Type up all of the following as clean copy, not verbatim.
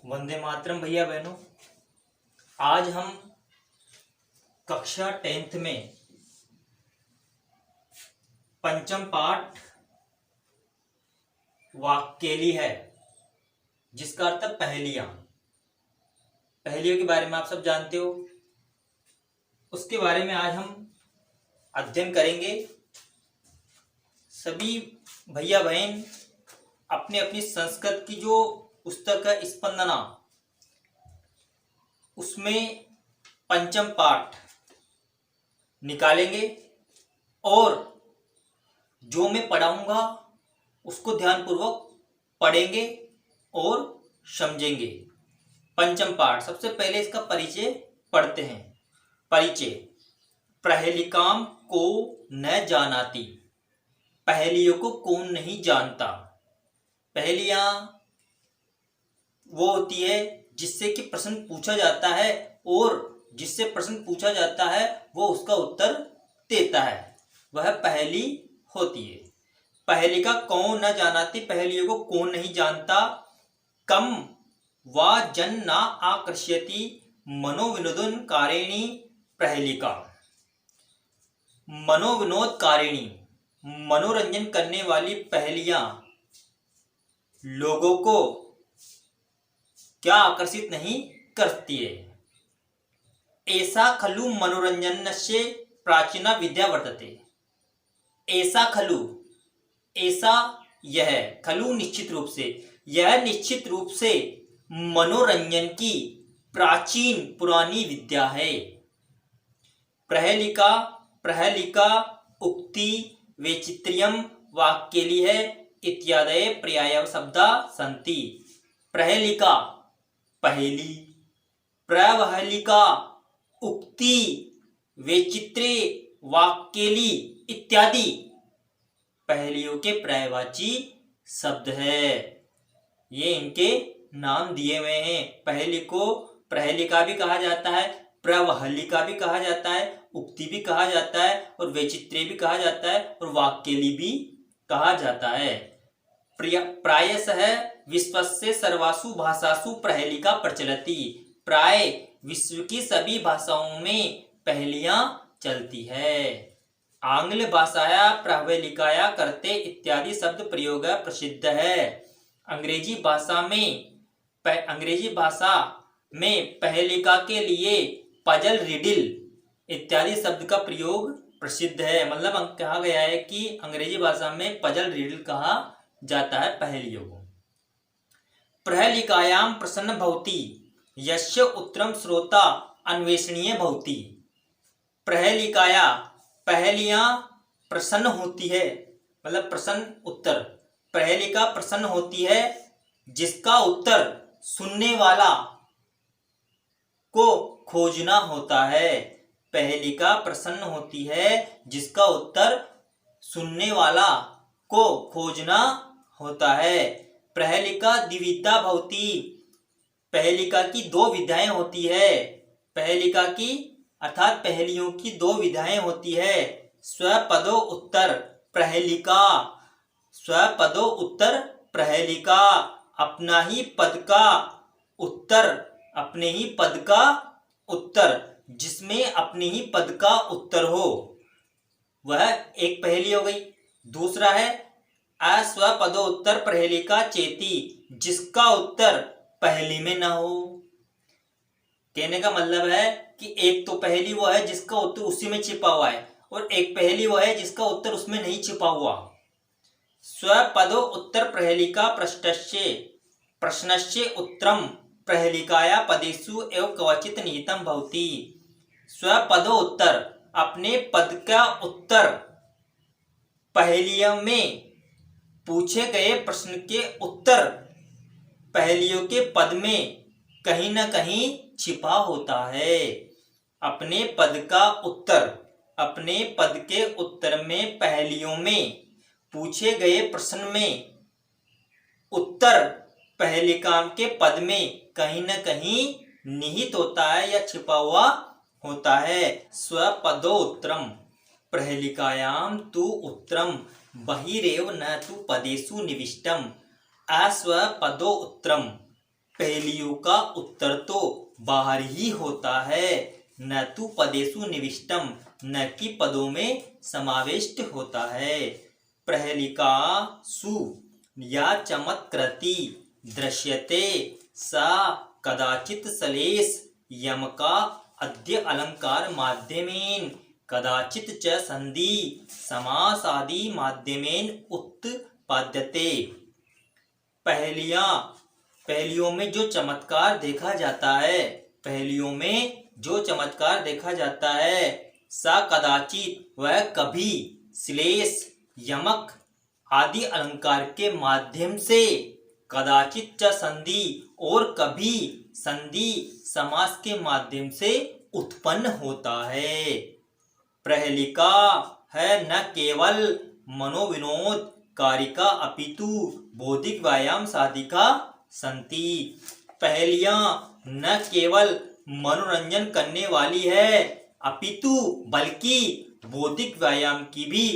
वंदे मातरम भैया बहनों। आज हम कक्षा 10th में पंचम पाठ वाक्केली है, जिसका अर्थ है पहेलियां। पहेलियों के बारे में आप सब जानते हो। उसके बारे में आज हम अध्ययन करेंगे। सभी भैया बहन अपनी अपनी संस्कृत की जो पुस्तक है स्पंदना, उसमें पंचम पाठ निकालेंगे और जो मैं पढ़ाऊंगा उसको ध्यानपूर्वक पढ़ेंगे और समझेंगे। पंचम पाठ, सबसे पहले इसका परिचय पढ़ते हैं। परिचय। पहेलिकाम को न जानाती, पहेलियों को कौन नहीं जानता। पहेलियां वो होती है जिससे कि प्रश्न पूछा जाता है और जिससे प्रश्न पूछा जाता है वो उसका उत्तर देता है, वह पहेली होती है। पहेली का कौन न जानाती, पहेलियों को कौन नहीं जानता। कम वा जन ना आकर्ष्यति मनोविनोदन कारिणी पहेलिका। मनोविनोद कारिणी, मनोरंजन करने वाली पहेलियां लोगों को क्या आकर्षित नहीं करती है। ऐसा खलु मनोरंजनस्य प्राचीना विद्या वर्तते। ऐसा खलु, ऐसा यह, खलु निश्चित रूप से, यह निश्चित रूप से मनोरंजन की प्राचीन पुरानी विद्या है। प्रहेलिका, प्रहेलिका उक्ति वैचित्र्यम वाक्केली है इत्यादि पर्याय शब्दा सन्ति। प्रहेलिका पहेली, प्रवहेलिका उक्ति वैचित्र्य वाक्केली इत्यादि पहेलियों के पर्यायवाची शब्द है। ये इनके नाम दिए हुए हैं। पहेली को प्रहेलिका भी कहा जाता है, प्रवहेलिका भी कहा जाता है, उक्ति भी कहा जाता है और वैचित्र्य भी कहा जाता है और वाक्केली भी कहा जाता है। प्रायशः विश्वस्य सर्वासु भाषासु प्रहेलिका प्रचलति। प्राय विश्व की सभी भाषाओं में पहेलियां चलती है। आंग्ल भाषाया प्रहेलिकाया करते इत्यादि शब्द प्रयोग प्रसिद्ध है। अंग्रेजी भाषा में पहेलिका के लिए पजल, रिडिल इत्यादि शब्द का प्रयोग प्रसिद्ध है। मतलब कहा गया है कि अंग्रेजी भाषा में पजल, रिडिल कहा जाता है पहेलियों को। प्रहेलिकायां प्रसन्न भवति यस्य उत्तरम श्रोता अन्वेषणीय भवति। प्रहेलिकाया, पहेलियां प्रसन्न होती है, मतलब प्रसन्न उत्तर। प्रहेलिका प्रसन्न होती है जिसका उत्तर सुनने वाला को खोजना होता है। पहेलिका प्रसन्न होती है जिसका उत्तर सुनने वाला को खोजना होता है। प्रहेलिका द्विविधा भवति, पहेलिका की दो विधाएं होती है। पहेलिका की अर्थात पहेलियों की दो विधाएं होती है। स्वपदो उत्तर प्रहेलिका, स्वपदो उत्तर प्रहेलिका, अपना ही पद का उत्तर, अपने ही पद का उत्तर, जिसमें अपने ही पद का उत्तर हो, वह एक पहेली हो गई। दूसरा है अस्वपदो उत्तर प्रहेलिका चेती, जिसका उत्तर पहेली में ना हो। कहने का मतलब है कि एक तो पहेली वो है जिसका उत्तर उसी में छिपा हुआ है और एक पहेली वो है जिसका उत्तर उसमें नहीं छिपा हुआ। स्वपदो उत्तर प्रहेलिका प्रश्नस्य उत्तरम प्रहेलिकाया पदेषु एवं क्वचित निहितम भवति। स्वपदो उत्तर, अपने पद का उत्तर पहेलियों में पूछे गए प्रश्न के उत्तर पहेलियों के पद में कहीं न कहीं छिपा होता है। अपने पद का उत्तर, अपने पद के उत्तर में पहेलियों में पूछे गए प्रश्न में उत्तर पहेलिका के पद में कहीं न कहीं निहित होता है या छिपा हुआ होता है। स्वपदो उत्तरम प्रहेलिकायां तु उत्तरम बहिरेव न तु पदेषु निविष्टम। अस्वपदो उत्तरम पहेलियों का उत्तर तो बाहर ही होता है, न तु पदेषु निविष्टम, न कि पदों में समाविष्ट होता है। प्रहेलिकासु या चमत्कृति दृश्यते सा कदाचित् श्लेष यमका अद्य अलंकार माध्यमेन, कदाचित् च संधि समास आदि माध्यमेन उत्पाद्यते। पहेलियों में जो चमत्कार देखा जाता है, पहेलियों में जो चमत्कार देखा जाता है, सा कदाचित वह कभी, श्लेष यमक आदि अलंकार के माध्यम से, कदाचित च संधि और कभी संधि समास के माध्यम से उत्पन्न होता है। प्रहेलिका है न केवल मनोविनोद कारिका अपितु बौद्धिक व्यायाम साधिका संति। पहेलियां न केवल मनोरंजन करने वाली है अपितु बल्कि बौद्धिक व्यायाम की भी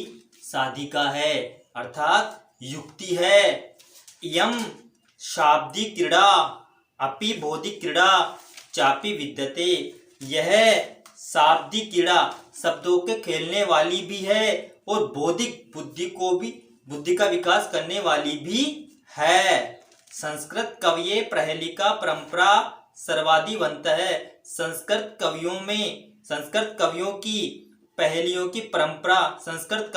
साधिका है, अर्थात युक्ति है। यम शाब्दिक क्रीड़ा अपि बौद्धिक क्रीड़ा चापि विद्यते, यह शाब्दिक क्रीड़ा शब्दों के खेलने वाली भी है और बौद्धिक बुद्धि का विकास करने वाली भी है। संस्कृत कविये प्रहेलिका परंपरा सर्वाधिवंत है। संस्कृत कवियों की पहेलियों की परंपरा, संस्कृत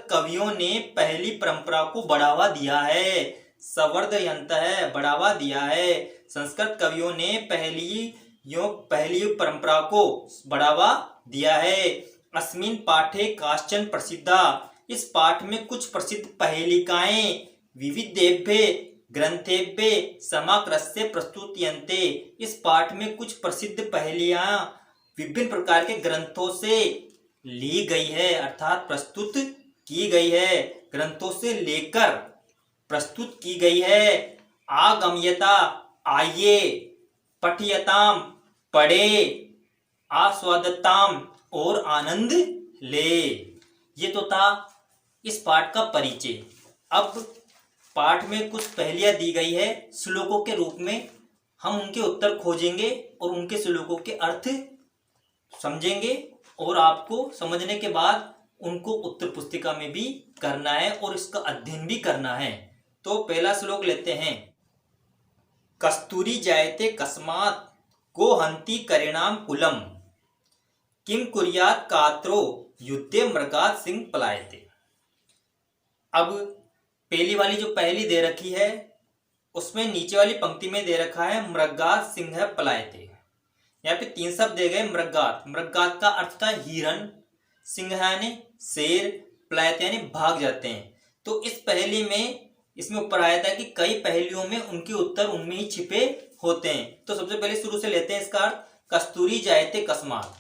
कवियों ने पहली परंपरा को बढ़ावा दिया है। संवर्धयंत है, बढ़ावा दिया है। संस्कृत कवियों ने पहली परंपरा को बढ़ावा दिया है। अस्मिन् पाठे काश्चन प्रसिद्धा, इस पाठ में कुछ प्रसिद्ध पहेलिकाएं विविधेभ्य ग्रंथेभ्य समाकृत्य प्रस्तुत्यन्ते, इस पाठ में कुछ प्रसिद्ध पहेलियां विभिन्न प्रकार के ग्रंथों से ली गई है, अर्थात प्रस्तुत की गई है, ग्रंथों से लेकर प्रस्तुत की गई है। आगम्यता आइए, पठियताम पढ़े, आस्वादताम और आनंद ले। ये तो था इस पाठ का परिचय। अब पाठ में कुछ पहेलियां दी गई है श्लोकों के रूप में, हम उनके उत्तर खोजेंगे और उनके श्लोकों के अर्थ समझेंगे और आपको समझने के बाद उनको उत्तर पुस्तिका में भी करना है और इसका अध्ययन भी करना है। तो पहला श्लोक लेते हैं। कस्तूरी जायते कस्मात् को हंति करिणाम कुलम, किम कुर्यात् कात्रो युद्धे मृगात् सिंह पलायते। अब पहली वाली जो पहली दे रखी है उसमें नीचे वाली पंक्ति में दे रखा है मृगात् सिंह पलायते। यहाँ पे तीन शब्द दे गए। मृगात् का अर्थ था हिरण, सिंह यानी शेर, पलायते यानी भाग जाते हैं। तो इस पहेली में इसमें ऊपर आया था कि कई पहेलियों में उनके उत्तर उनमें ही छिपे होते हैं। तो सबसे पहले शुरू से लेते हैं इसका अर्थ। कस्तूरी जायते कस्मात्,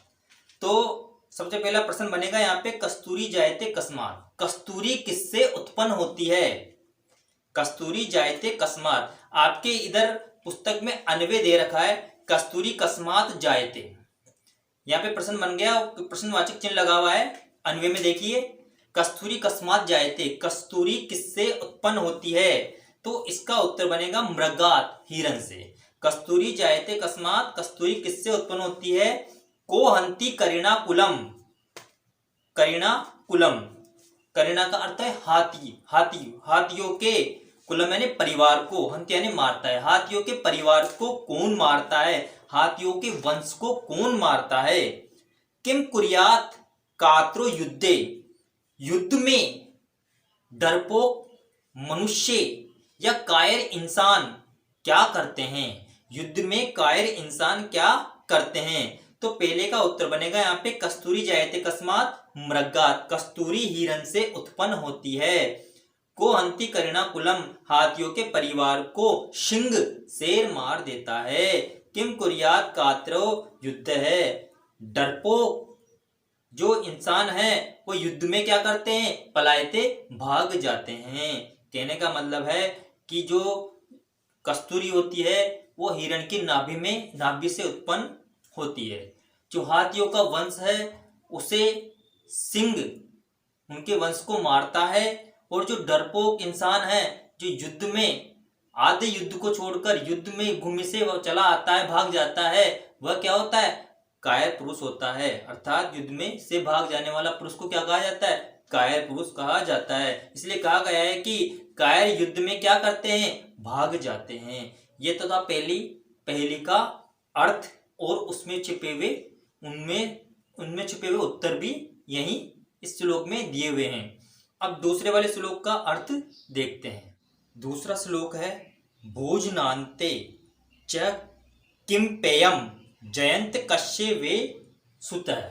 तो सबसे पहला प्रश्न बनेगा यहाँ पे कस्तूरी जायते कस्मात्, कस्तूरी किससे उत्पन्न होती है। कस्तूरी जायते कस्मात्, आपके इधर पुस्तक में अन्वय दे रखा है कस्तूरी कस्मात् जायते, यहाँ पे प्रश्न बन गया, प्रश्नवाचक चिन्ह लगा हुआ है। अन्वय में देखिए कस्तूरी कस्मात् जायते, कस्तूरी किससे उत्पन्न होती है, तो इसका उत्तर बनेगा मृगात्, हिरण से। कस्तूरी जायते कस्मात्, कस्तूरी किससे उत्पन्न होती है। को हंति करिणा कुलम, करिणा कुलम, करिणा का अर्थ है हाथियों के, कुलम यानी परिवार को, हंति यानी मारता है। हाथियों के परिवार को कौन मारता है, हाथियों के वंश को कौन मारता है। किम कुर्यात् कात्रो युद्धे, युद्ध में डरपोक मनुष्य या कायर इंसान क्या करते हैं, युद्ध में कायर इंसान क्या करते हैं। तो पहले का उत्तर बनेगा यहाँ पे कस्तूरी जायते कस्मात् मृगात्, कस्तूरी हिरण से उत्पन्न होती है। को हंति करिणा कुलम, हाथियों के परिवार को सिंह शेर मार देता है। किम कुर्यात् कात्रो युद्ध है, डरपोक जो इंसान है वो युद्ध में क्या करते हैं, पलायते भाग जाते हैं। कहने का मतलब है कि जो कस्तूरी होती है वो हिरण की नाभि से उत्पन्न होती है। जो हाथियों का वंश है उसे सिंह उनके वंश को मारता है, और जो डरपोक इंसान है जो युद्ध में आधे युद्ध को छोड़कर युद्ध में घूमने से वह चला आता है, भाग जाता है, वह क्या होता है? कायर पुरुष होता है। अर्थात युद्ध में से भाग जाने वाला पुरुष को क्या कहा जाता है? कायर पुरुष कहा जाता है। इसलिए कहा गया है कि कायर युद्ध में क्या करते हैं? भाग जाते हैं। ये तो था पहली का अर्थ और उसमें छिपे हुए उनमें छिपे हुए उत्तर भी यही इस श्लोक में दिए हुए हैं। अब दूसरे वाले श्लोक का अर्थ देखते हैं। दूसरा श्लोक है भोजनान्ते च किम पेयम जयंत कश्ये वे सुतः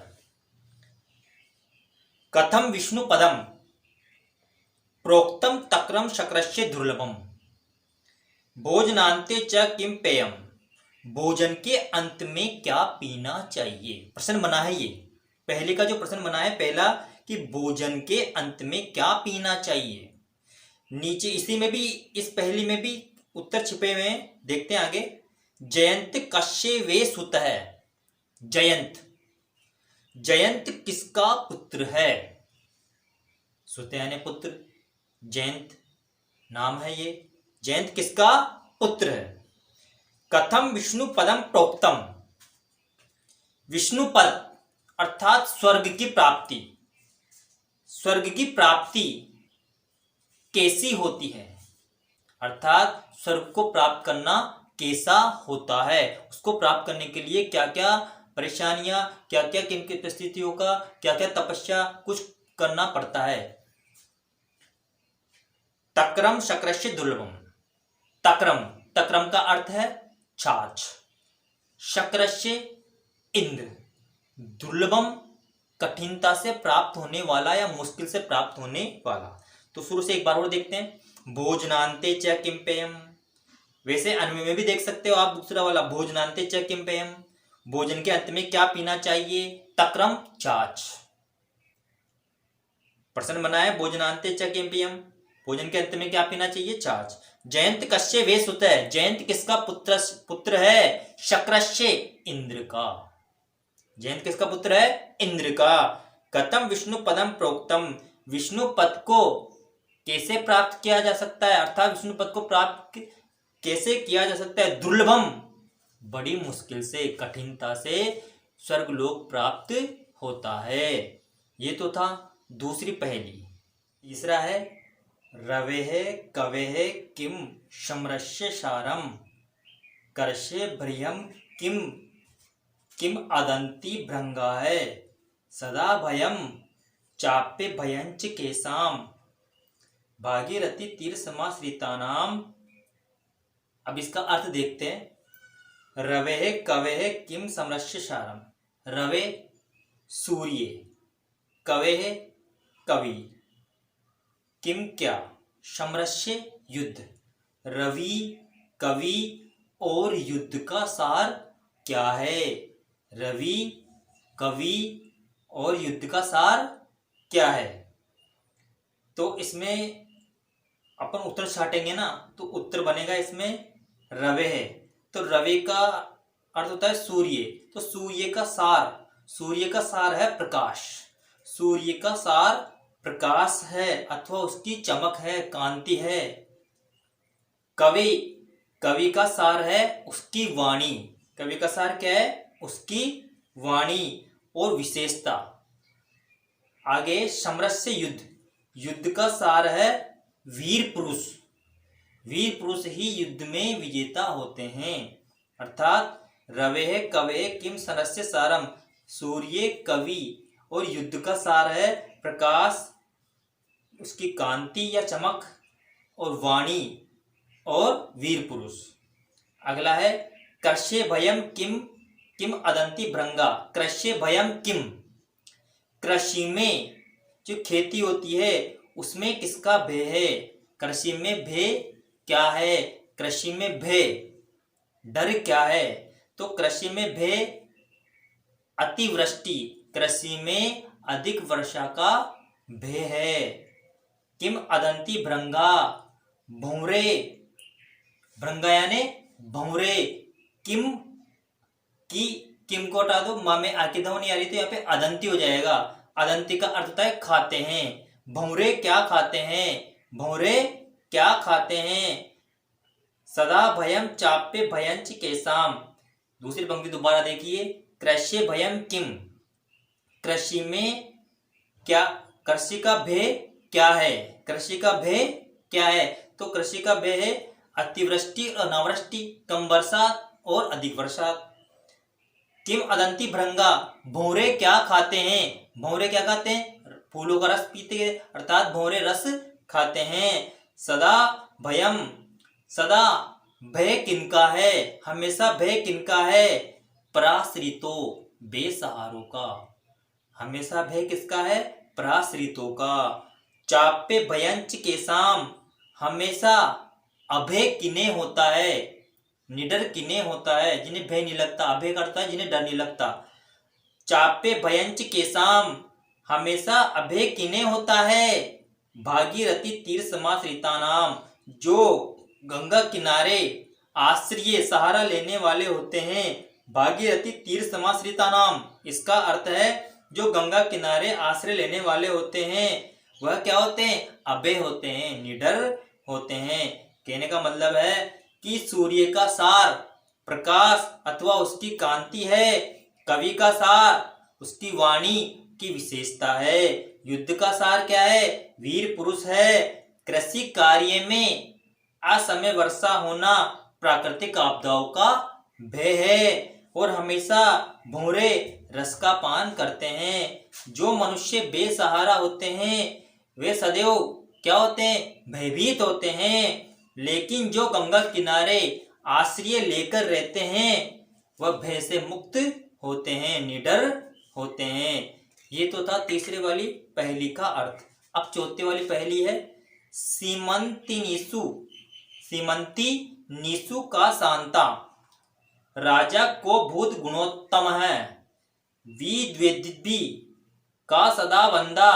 कथम विष्णु पदम प्रोक्तम तक्रम शक्रस्य दुर्लभम। भोजनान्ते च किम पेयम, भोजन के अंत में क्या पीना चाहिए? प्रश्न बना है ये, पहले का जो प्रश्न बना है पहला कि भोजन के अंत में क्या पीना चाहिए। नीचे इसी में भी, इस पहली में भी उत्तर छिपे हुए हैं, देखते हैं आगे। जयंत कश्ये वे सुतः, जयंत किसका पुत्र है? सुत यानी पुत्र, जयंत नाम है ये, जयंत किसका पुत्र है? कथम विष्णु पदम प्रोक्तम, विष्णु पद अर्थात स्वर्ग की प्राप्ति, स्वर्ग की प्राप्ति कैसी होती है? अर्थात स्वर्ग को प्राप्त करना कैसा होता है, उसको प्राप्त करने के लिए क्या क्या परेशानियां, क्या क्या किन किन परिस्थितियों का, क्या क्या तपस्या कुछ करना पड़ता है। तक्रम शक्रस्य दुर्लभम, तक्रम का अर्थ है छाछ, शक्रस्य इंद्र, दुर्लभम कठिनता से प्राप्त होने वाला या मुश्किल से प्राप्त होने वाला। तो शुरू से एक बार और देखते हैं। भोजनान्ते च किम पेयम, वैसे अन्वय में भी देख सकते हो आप दूसरा वाला, भोजनान्ते च किम पेयम, भोजन के अंत में क्या पीना चाहिए? तक्रम छाछ। प्रश्न बना है भोजनान्ते च किम पेयम, भोजन के अंत में क्या पीना चाहिए? छाछ। जयंत कश्ये वे सुतः, जयंत किसका पुत्र है? शक्रस्य इंद्र का। जयंत किसका पुत्र है? इंद्र का। कथम विष्णु पदम प्रोक्तम, विष्णु पद को कैसे प्राप्त किया जा सकता है? अर्थात विष्णु पद को प्राप्त कैसे किया जा सकता है? दुर्लभम, बड़ी मुश्किल से, कठिनता से स्वर्गलोक प्राप्त होता है। ये तो था दूसरी पहेली। तीसरा है रवेः कवेः किम शम्रस्य सारम कर्षे भ्रियम किम अदंती भृंगाः सदा भयम चाप्य भयंच केसाम भागीरथी तीर समाश्रितानाम। अब इसका अर्थ देखते हैं। रवेः कवेः किम शम्रस्य सारम, रवे सूर्य, कवेः कवि, किम क्या, शम्रस्य युद्ध, रवि कवि और युद्ध का सार क्या है? रवि कवि और युद्ध का सार क्या है? तो इसमें अपन उत्तर छाटेंगे ना, तो उत्तर बनेगा इसमें रवे है। तो रवि का अर्थ होता है सूर्य, तो सूर्य का सार है प्रकाश, सूर्य का सार प्रकाश है अथवा उसकी चमक है, कांति है। कवि का सार है उसकी वाणी, कवि का सार क्या है? उसकी वाणी और विशेषता। आगे शम्रस्य युद्ध का सार है वीर पुरुष ही युद्ध में विजेता होते हैं। अर्थात रवेः कवेः किम शम्रस्य सारम, सूर्य कवि और युद्ध का सार है प्रकाश, उसकी कांति या चमक और वाणी और वीर पुरुष। अगला है कर्षे भयम किम अदंती भृंगा, कृष्य भयम किम, कृषि में जो खेती होती है उसमें किसका भय है? कृषि में भय क्या है? कृषि में भय डर क्या है? तो कृषि में भय अतिवृष्टि, कृषि में अधिक वर्षा का भय है। किम अदंती भृंगा, भंवरे, भृंगा यानी भंवरे, किम को हटा दो, माँ में आके दो नहीं आ रही तो यहाँ पे अदंती हो जाएगा। अदंती का अर्थ होता है खाते हैं। भंवरे क्या खाते हैं? भंवरे क्या खाते हैं? सदा भयम चाप्य भयंच केसाम। दूसरी पंक्ति दोबारा देखिए, कृष्य भयम किम, कृषि में क्या, कृषि का भय क्या है, कृषि का भय क्या है, तो कृषि का भय है अतिवृष्टि और अनावृष्टि, कम वर्षा और अधिक वर्षा। किम अदंती भृंगा, भौरे क्या खाते हैं, भौरे क्या खाते हैं, फूलों का रस पीते हैं, अर्थात भौरे रस खाते हैं। सदा भयम, सदा भय किनका है, हमेशा भय किनका है, पराश्रितो, बेसहारों का, हमेशा भय किसका है, पराश्रितों का। चाप्य भयंच के साम, हमेशा अभय किन्हें होता है, निडर किन्हें होता है, जिन्हें भय नहीं लगता, अभय करता है जिन्हें डर नहीं लगता। चाप्य भयंच के साम, हमेशा अभय किन्हें होता है, भागीरथी तीर समाश्रिता नाम, जो गंगा किनारे आश्रय सहारा लेने वाले होते हैं। भागीरथी तीर समाश्रिता नाम, इसका अर्थ है जो गंगा किनारे आश्रय लेने वाले होते हैं वह क्या होते हैं, अभय होते हैं, निडर होते हैं। कहने का मतलब है कि सूर्य का सार प्रकाश अथवा उसकी कांति है, कवि का सार उसकी वाणी की विशेषता है, युद्ध का सार क्या है, वीर पुरुष है, कृषि कार्य में असमय वर्षा होना प्राकृतिक आपदाओं का भय है, और हमेशा भौरे रस का पान करते हैं। जो मनुष्य बेसहारा होते हैं वे सदैव क्या होते हैं, भयभीत होते हैं, लेकिन जो गंगा किनारे आश्रय लेकर रहते हैं वह भय से मुक्त होते हैं, निडर होते हैं। ये तो था तीसरे वाली पहली का अर्थ। अब चौथे वाली पहली है, सीमंती नीसु, सीमंती नीसु का शांता, राजा को भूत गुणोत्तम है, विद्वेदिभी का सदा वंदा,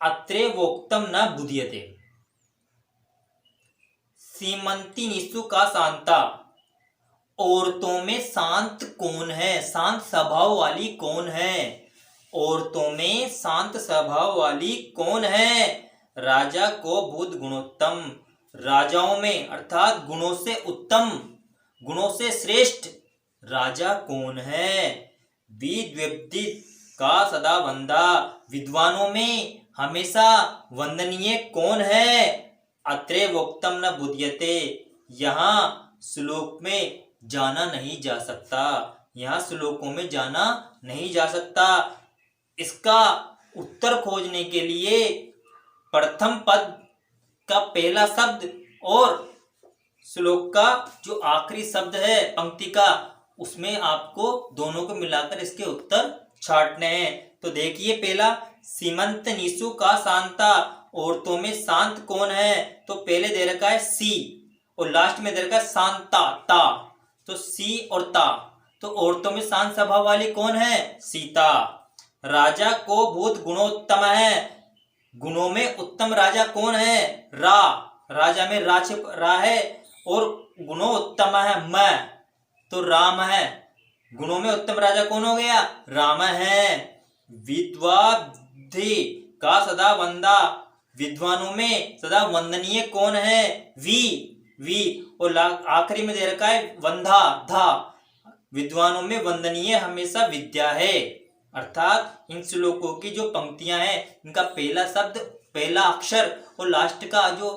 अत्रे वोक्तम न बुध्यते। सीमंती निशु का शांता, औरतों में शांत कौन है, शांत स्वभाव वाली कौन है, औरतों में शांत स्वभाव वाली कौन है, राजा को भूत गुणोत्तम, राजाओं में अर्थात गुणों से उत्तम, गुणों से श्रेष्ठ राजा कौन है। विद्वेदित का सदा वंदा, विद्वानों में हमेशा वंदनीय कौन है, अत्रे वोक्तम न बुध्यते, यहाँ श्लोक में जाना नहीं जा सकता, यहाँ श्लोकों में जाना नहीं जा सकता। इसका उत्तर खोजने के लिए प्रथम पद का पहला शब्द और श्लोक का जो आखिरी शब्द है पंक्ति का, उसमें आपको दोनों को मिलाकर इसके उत्तर छांटने हैं। तो देखिए पहला, सीमंत नीसु का शांता, औरतों में शांत कौन है, तो पहले दे रखा है सी और लास्ट में दे रखा है शांता ता, तो सी और ता, तो औरतों में शांत स्वभाव वाली कौन है, सीता। राजा को भूत गुणोत्तम है, गुणों में उत्तम राजा कौन है, रा, राजा में रा है और गुणों उत्तम है मैं, तो राम है, गुणों में उत्तम राजा कौन हो गया, राम है। विद्वाधि का सदा वंदा, विद्वानों में सदा वंदनीय कौन है, वी और आखिरी में दे रखा है वंधा धा, विद्वानों में वंदनीय हमेशा विद्या है। अर्थात इन श्लोकों की जो पंक्तियां हैं इनका पहला शब्द पहला अक्षर और लास्ट का जो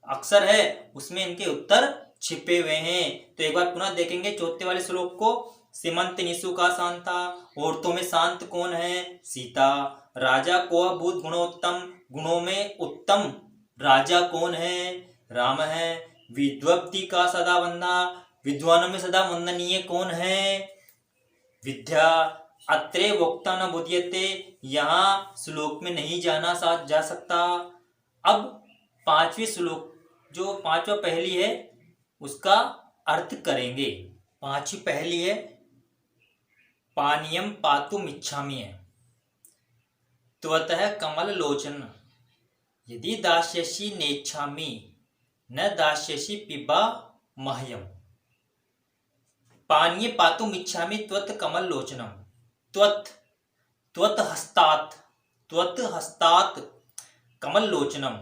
अक्षर है उसमें इनके उत्तर छिपे हुए हैं। तो एक बार पुनः देखेंगे चौथे वाले श्लोक को, सीमंत निशु का शांता, औरतों में शांत कौन है, सीता। राजा को भूत गुणोत्तम, गुणों में उत्तम राजा कौन है, राम है। विद्वत्ति का सदा वंदा, विद्वानों में सदा वंदनीय कौन है, विद्या। अत्रे वोक्ता न बुध्यते, यहाँ श्लोक में नहीं जाना जा सकता। अब पांचवी श्लोक जो पांचवा पहली है उसका अर्थ करेंगे। पांचवी पहली है पानीयम पातुम इच्छामि है, त्वतः कमल लोचन यदि दास्यसि नेच्छामि न दास्यसि पिबा मह्यम। पानीय पातुम इच्छामि त्वत कमल लोचनम, त्वत हस्तात कमल लोचनम।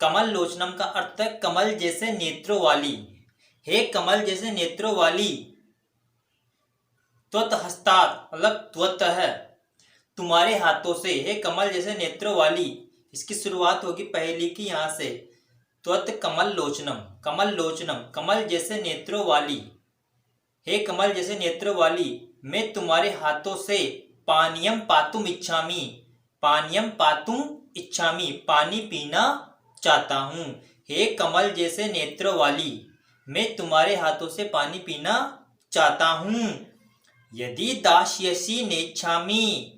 कमल लोचनम का अर्थ है कमल जैसे नेत्रों वाली, हे कमल जैसे नेत्रों वाली, त्वत हस्तात् मतलब त्वत है तुम्हारे हाथों से, हे कमल जैसे नेत्रों वाली। इसकी शुरुआत होगी पहली की यहाँ से, त्वत कमल लोचनम, कमल लोचनम, कमल जैसे नेत्रों वाली, हे कमल जैसे नेत्रों वाली, मैं तुम्हारे हाथों से पानीयम पातुम इच्छामि, पानीयम पातुम इच्छामि, पानी पीना चाहता हूँ। हे कमल जैसे नेत्रों वाली, मैं तुम्हारे हाथों से पानी पीना चाहता हूँ। यदि दास्यसि नेच्छामि,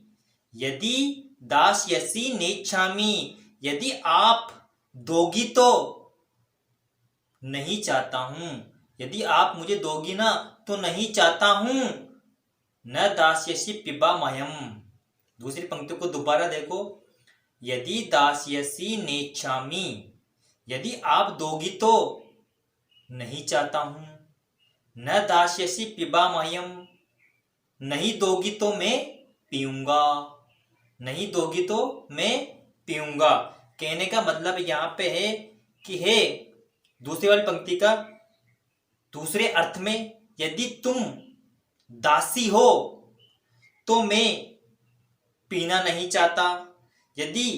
यदि दास्यसि नेच्छामि, यदि आप दोगी तो नहीं चाहता हूँ, यदि आप मुझे दोगी ना तो नहीं चाहता हूँ। न दास्यसि पिबामह्यम, दूसरी पंक्ति को दोबारा देखो, यदि दास्यसि नेच्छामि, यदि आप दोगी तो नहीं चाहता हूँ। न दास्यसि पिबामह्यम, नहीं दोगी तो मैं पीऊंगा, नहीं दोगी तो मैं पीऊंगा। कहने का मतलब यहाँ पे है कि हे, दूसरी वाली पंक्ति का दूसरे अर्थ में, यदि तुम दासी हो तो मैं पीना नहीं चाहता, यदि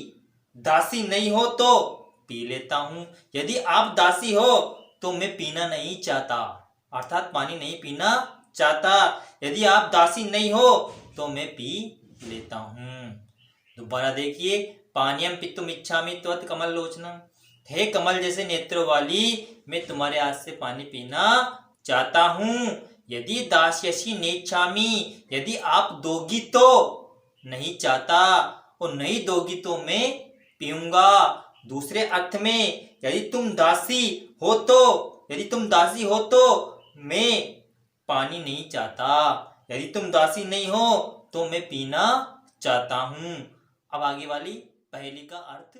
दासी नहीं हो तो पी लेता हूं। यदि आप दासी हो तो मैं पीना नहीं चाहता, अर्थात पानी नहीं पीना चाहता। यदि आप दासी नहीं हो तो मैं पी लेता हूं। दोबारा देखिए, पानीयम पित्तुम इच्छामि त्वत् कमल लोचनम, हे कमल जैसे नेत्रों वाली, मैं तुम्हारे हाथ से पानी पीना चाहता हूं। यदि दास्यसि नेच्छामि, यदि आप दोगी तो नहीं चाहता, और नहीं दोगी तो मैं पीऊंगा। दूसरे अर्थ में, यदि तुम दासी हो तो, यदि तुम दासी हो तो मैं पानी नहीं चाहता, यदि तुम दासी नहीं हो तो मैं पीना चाहता हूं। अब आगे वाली पहेली का अर्थ